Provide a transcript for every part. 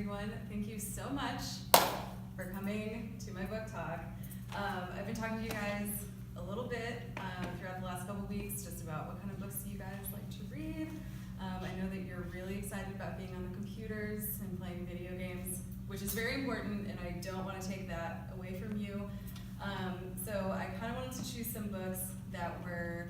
everyone. Thank you so much for coming to my book talk. I've been talking to you guys a little bit throughout the last couple weeks just about what kind of books you guys like to read. I know that you're really excited about being on the computers and playing video games, which is very important, and I don't want to take that away from you. So I kind of wanted to choose some books that were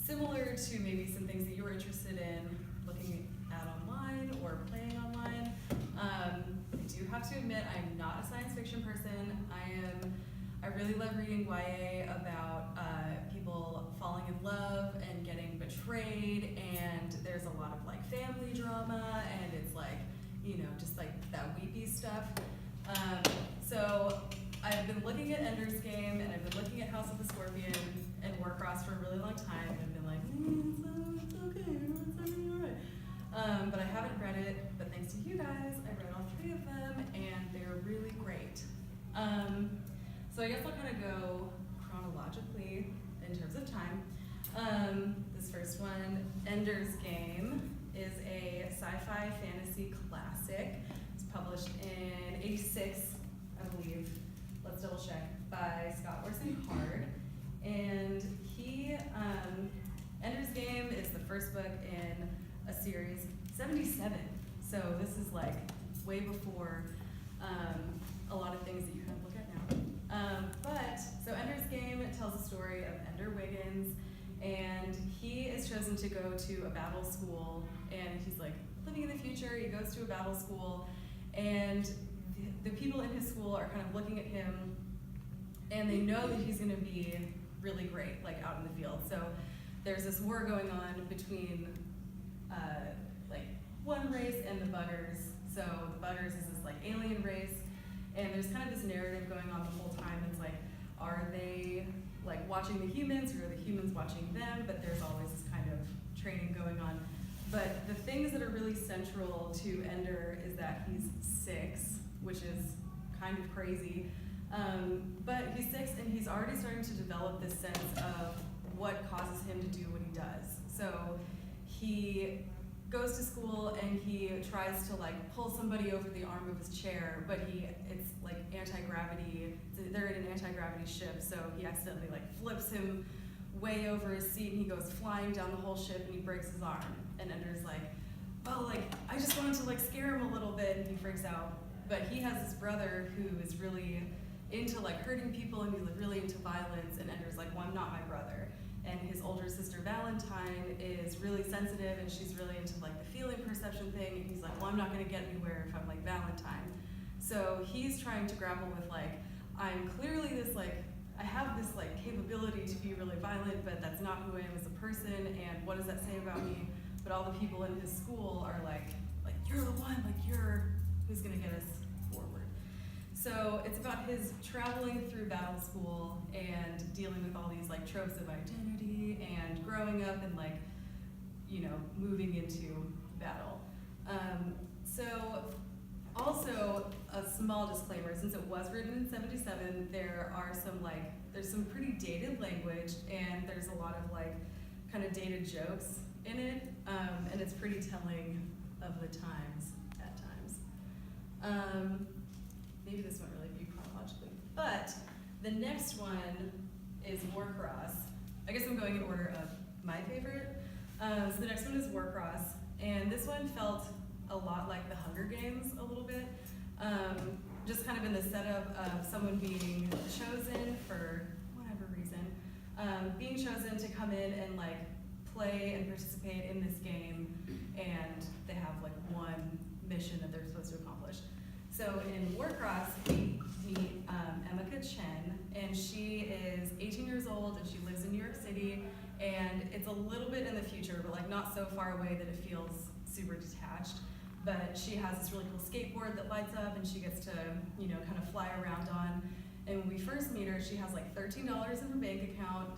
similar to maybe some things that you were interested in looking at online or playing online. I do have to admit I'm not a science fiction person. I really love reading YA about people falling in love and getting betrayed, and there's a lot of like family drama, and it's like, you know, just like that weepy stuff. So I've been looking at Ender's Game, and I've been looking at House of the Scorpion and Warcross for a really long time, and I've been like, it's okay, it's all right. But I haven't read it, but thanks to you guys, I read all 3 of them, and they're really great. So I guess I'll kind of go chronologically in terms of time. This first one, Ender's Game, is a sci-fi fantasy classic. It's published in '86, I believe. Let's double check, by Scott Orson Hard. And Ender's Game is the first book in a series, 77. So this is like way before a lot of things that you kind of look at now. So Ender's Game tells the story of Ender Wiggins, and he is chosen to go to a battle school, and he's like living in the future. He goes to a battle school, and the people in his school are kind of looking at him, and they know that he's going to be really great, like out in the field. So there's this war going on between like one race and the Buggers. So the Buggers is this like alien race, and there's kind of this narrative going on the whole time. It's like, are they like watching the humans, or are the humans watching them? But there's always this kind of training going on. But the things that are really central to Ender is that he's 6, which is kind of crazy. But he's 6, and he's already starting to develop this sense of what causes him to do what he does. So he goes to school, and he tries to like pull somebody over the arm of his chair, but it's like anti-gravity. They're in an anti-gravity ship, so he accidentally like flips him way over his seat, and he goes flying down the whole ship, and he breaks his arm. And Ender's like, well, like I just wanted to like scare him a little bit, and he freaks out. But he has this brother who is really into like hurting people, and he's like really into violence, and Ender's like, well, I'm not my brother. And his older sister Valentine is really sensitive, and she's really into like the feeling perception thing, and he's like, well, I'm not gonna get anywhere if I'm like Valentine. So he's trying to grapple with like, I'm clearly this like, I have this like capability to be really violent, but that's not who I am as a person, and what does that say about me? But all the people in his school are like you're the one, like you're who's gonna get us forward. So it's about his traveling through battle school and dealing with all these like tropes of identity and growing up and like, you know, moving into battle. So also a small disclaimer, since it was written in '77, there's some pretty dated language, and there's a lot of like kind of dated jokes in it, and it's pretty telling of the times at times. Maybe this won't really be chronologically, but the next one is Warcross. I guess I'm going in order of my favorite. So the next one is Warcross, and this one felt a lot like the Hunger Games a little bit. Just kind of in the setup of someone being chosen for whatever reason, being chosen to come in and like play and participate in this game, and they have like one mission that they're supposed to accomplish. So in Warcross, we meet Emeka Chen, and she is 18 years old, and she lives in New York City, and it's a little bit in the future, but like not so far away that it feels super detached. But she has this really cool skateboard that lights up, and she gets to, you know, kind of fly around on. And when we first meet her, she has like $13 in her bank account.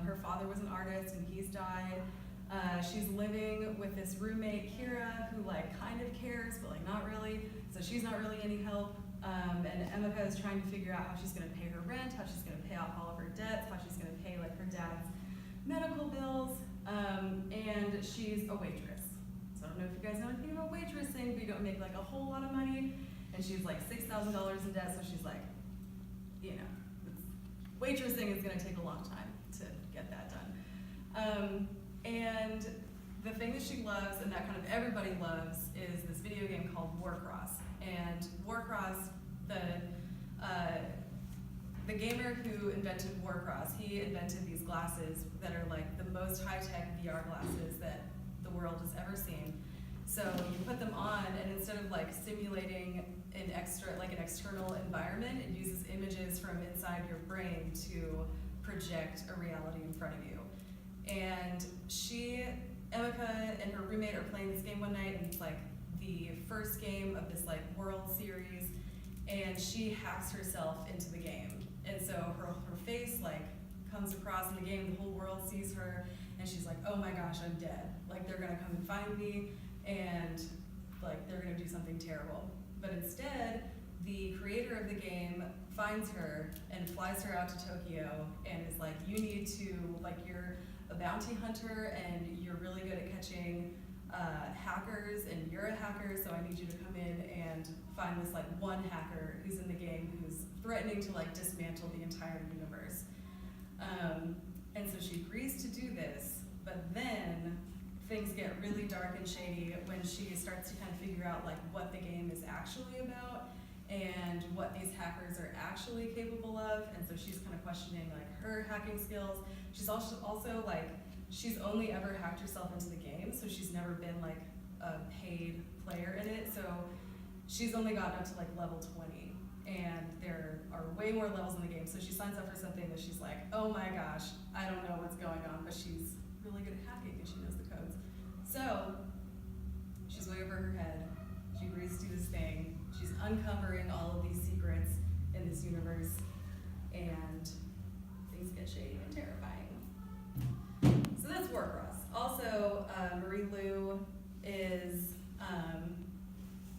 Her father was an artist, and he's died. She's living with this roommate, Kira, who like kind of cares, but like not really. So she's not really any help. And Emeka is trying to figure out how she's gonna pay her rent, how she's gonna pay off all of her debts, how she's gonna pay like her dad's medical bills. And she's a waitress. So I don't know if you guys know anything about waitressing, but you don't make like a whole lot of money. and she's like $6,000 in debt, so she's like, you know, waitressing is gonna take a long time to get that done. And the thing that she loves, and that kind of everybody loves, is this video game called Warcross. And Warcross, the gamer who invented Warcross, he invented these glasses that are like the most high-tech VR glasses that the world has ever seen. So you put them on, and instead of like simulating an external environment, it uses images from inside your brain to project a reality in front of you. And Emeka and her roommate are playing this game one night, and it's like the first game of this like World Series, and she hacks herself into the game. And so her face like comes across in the game, the whole world sees her, and she's like, oh my gosh, I'm dead. Like they're gonna come and find me, and like they're gonna do something terrible. But instead, the creator of the game finds her and flies her out to Tokyo and is like, you need to, like, you're a bounty hunter and you're really good at catching hackers, and you're a hacker, so I need you to come in and find this like one hacker who's in the game who's threatening to like dismantle the entire universe. And so she agrees to do this, but then things get really dark and shady when she starts to kind of figure out like what the game is actually about and what these hackers are actually capable of. And so she's kind of questioning like her hacking skills. She's also like, she's only ever hacked herself into the game, so she's never been like a paid player in it. So she's only gotten up to like level 20, and there are way more levels in the game. So she signs up for something that she's like, oh my gosh, I don't know what's going on, but she's really good at hacking and she knows the codes. So she's way over her head. She agrees to do this thing. She's uncovering all of these secrets in this universe, and things get shady and terrifying. So that's Warcross. Also, Marie Lu is,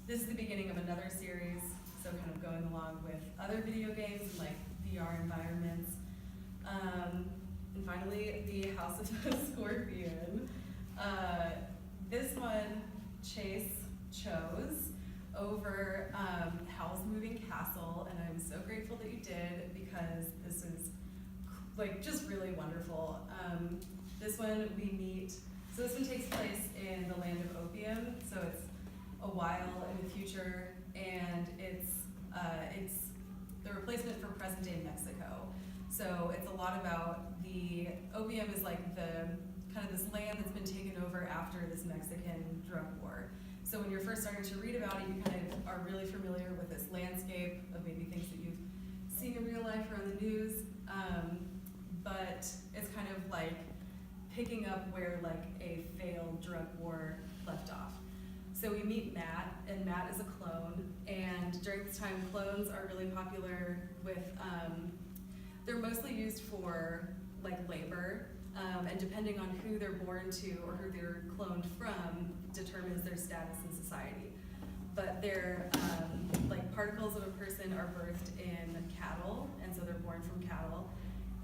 this is the beginning of another series, so kind of going along with other video games and like VR environments. And finally, the House of the Scorpion. This one Chase chose over Howl's Moving Castle, and I'm so grateful that you did, because this is like just really wonderful. This one this one takes place in the land of opium, so it's a while in the future, and it's the replacement for present-day Mexico. So it's a lot about the opium is like the kind of this land that's been taken over after this Mexican drug war. So when you're first starting to read about it, you kind of are really familiar with this landscape of maybe things that you've seen in real life or on the news, but it's kind of like picking up where like a failed drug war left off. So we meet Matt, and Matt is a clone, and during this time clones are really popular with, they're mostly used for like labor, and depending on who they're born to or who they're cloned from determines their status in society. But they're like particles of a person are birthed in cattle, and so they're born from cattle.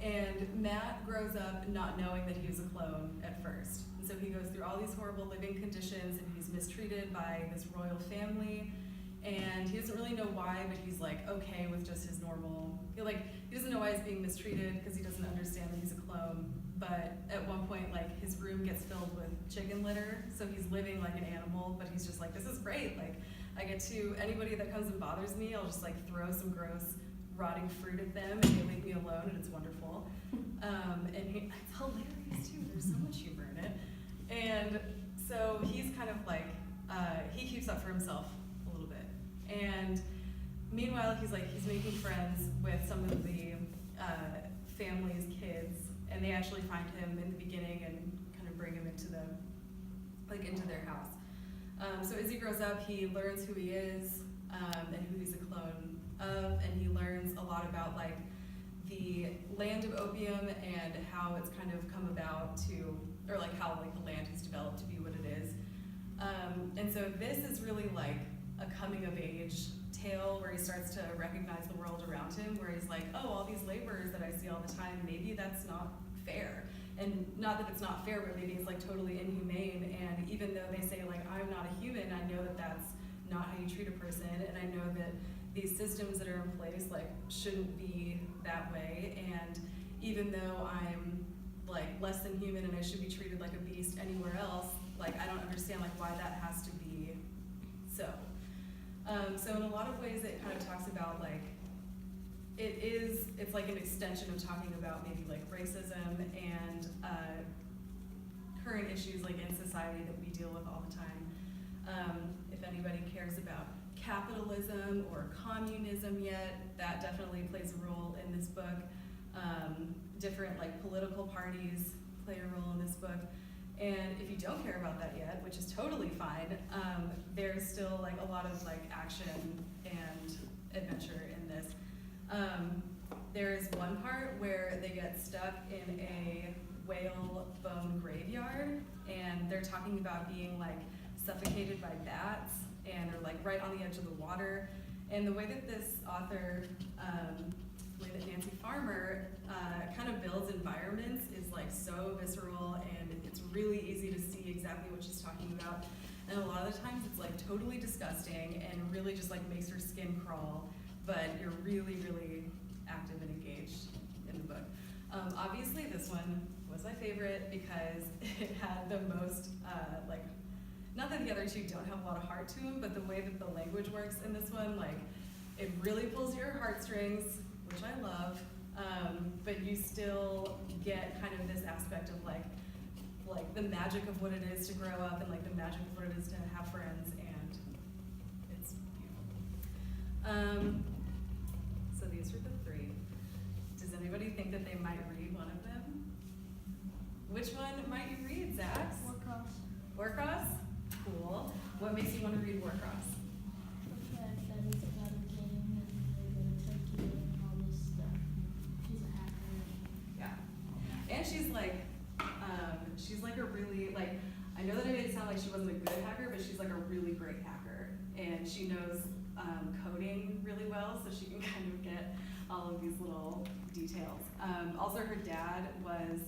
And Matt grows up not knowing that he was a clone at first. And so he goes through all these horrible living conditions, and he's mistreated by this royal family. And he doesn't really know why, but he's like okay with just his normal, he doesn't know why he's being mistreated because he doesn't understand that he's a clone. But at one point, like, his room gets filled with chicken litter, so he's living like an animal, but he's just like, this is great. Like, I get to, anybody that comes and bothers me, I'll just like throw some gross rotting fruit at them, and they leave me alone, and it's wonderful. And it's hilarious too, there's so much humor in it. And so he's kind of like, he keeps up for himself a little bit. And meanwhile, he's making friends with some of the family's kids, and they actually find him in the beginning and kind of bring him into their house. So as he grows up, he learns who he is, and who he's a clone of, and he learns a lot about like the land of opium and how it's kind of come about to, or like how like the land has developed to be what it is. And so this is really like a coming of age tale where he starts to recognize the world around him, where he's like, oh, all these laborers that I see all the time, maybe that's not fair. And not that it's not fair, but maybe it's like totally inhumane. And even though they say like, I'm not a human, I know that that's not how you treat a person, and I know that these systems that are in place like shouldn't be that way, and even though I'm like less than human and I should be treated like a beast anywhere else, like I don't understand like why that has to be so. So in a lot of ways it kind of talks about like, it's like an extension of talking about maybe like racism and current issues like in society that we deal with all the time. If anybody cares about capitalism or communism yet, that definitely plays a role in this book. Different like political parties play a role in this book. And if you don't care about that yet, which is totally fine, there's still like a lot of like action and adventure in this. There is one part where they get stuck in a whale bone graveyard, and they're talking about being like suffocated by bats, and they're like right on the edge of the water. And the way that this author, the way that Nancy Farmer kind of builds environments is like so visceral, and it's really easy to see exactly what she's talking about. And a lot of the times it's like totally disgusting and really just like makes her skin crawl, but you're really, really active and engaged in the book. Obviously this one was my favorite because it had the most, like, not that the other two don't have a lot of heart to them, but the way that the language works in this one, like, it really pulls your heartstrings, which I love, but you still get kind of this aspect of like the magic of what it is to grow up and like the magic of what it is to have friends, and it's beautiful. So these are the three. Does anybody think that they might read one of them? Which one might you read, Zach? Warcross. Warcross? Cool. What makes you want to read Warcross? The fact that it's about a game and they're gonna take you and all this stuff. She's a hacker. Yeah. And she's like a really, like, I know that I made it sound like she wasn't a good hacker, but she's like a really great hacker. And she knows coding really well, so she can kind of get all of these little details. Also, her dad was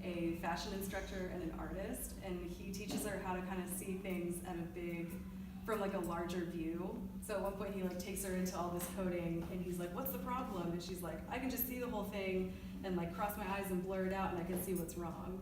a fashion instructor and an artist, and he teaches her how to kind of see things at from like a larger view. So at one point he like takes her into all this coding, and he's like, what's the problem? And she's like, I can just see the whole thing and like cross my eyes and blur it out, and I can see what's wrong.